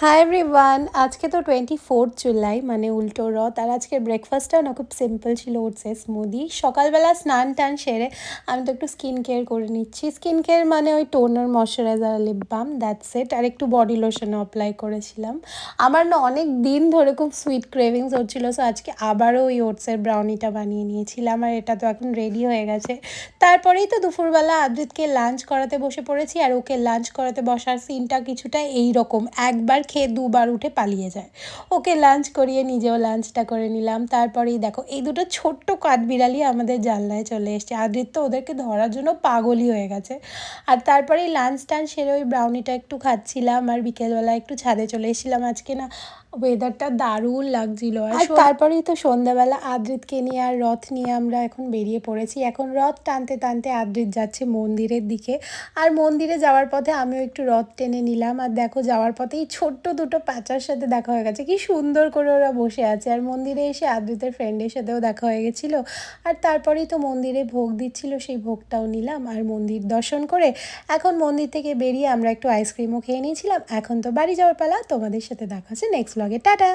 Hi everyone, আজকে তো 24 জুলাই মানে উল্টো রথ। আর আজকের ব্রেকফাস্টটাও না খুব সিম্পল ছিল, ওটসের স্মুদি। সকালবেলা স্নান টান সেরে আমি তো একটু স্কিন কেয়ার করে নিচ্ছি। স্কিন কেয়ার মানে ওই toner, moisturiser, lip balm, that's it. আর একটু বডি লোশনও অ্যাপ্লাই করেছিলাম। আমার না অনেক দিন ধরে খুব সুইট ক্রেভিংস হচ্ছিলো, সো আজকে আবারও ওই ওটসের ব্রাউনিটা বানিয়ে নিয়েছিলাম। আর এটা তো এখন রেডি হয়ে গেছে। তারপরেই তো দুপুরবেলা আদ্রিতকে লাঞ্চ করাতে বসে পড়েছি। আর ওকে লাঞ্চ করাতে বসার সিনটা কিছুটা এইরকম, একবার খেয়ে দুবার উঠে পালিয়ে যায়। ওকে লাঞ্চ করিয়ে নিজেও লাঞ্চটা করে নিলাম। তারপরেই দেখো এই দুটো ছোট্ট কাঠবিড়ালি আমাদের জানলায় চলে এসছে। আদ্রিত তো ওদেরকে ধরার জন্য পাগলই হয়ে গেছে। আর তারপরেই লাঞ্চ টান সেরে ওই ব্রাউনিটা একটু খাচ্ছিলাম। আর বিকেলবেলা একটু ছাদে চলে এসেছিলাম। আজকে না ওয়েদারটা দারুণ লাগছিল। আর তারপরেই তো সন্ধ্যাবেলা আদ্রিতকে নিয়ে আর রথ নিয়ে আমরা এখন বেরিয়ে পড়েছি। এখন রথ টানতে টানতে আদ্রিত যাচ্ছে মন্দিরের দিকে। আর মন্দিরে যাওয়ার পথে আমিও একটু রথ টেনে নিলাম। আর দেখো যাওয়ার পথে এই ছোট্ট দুটো প্যাঁচার সাথে দেখা হয়ে গেছে, কি সুন্দর করে ওরা বসে আছে। আর মন্দিরে এসে আদ্রিতের ফ্রেন্ডের সাথেও দেখা হয়ে গেছিলো। আর তারপরেই তো মন্দিরে ভোগ দিচ্ছিল, সেই ভোগটাও নিলাম। আর মন্দির দর্শন করে এখন মন্দির থেকে বেরিয়ে আমরা একটু আইসক্রিমও খেয়ে নিয়েছিলাম। এখন তো বাড়ি যাওয়ার পালা। তোমাদের সাথে দেখা হচ্ছে নেক্সট ব্লগে। টাটা।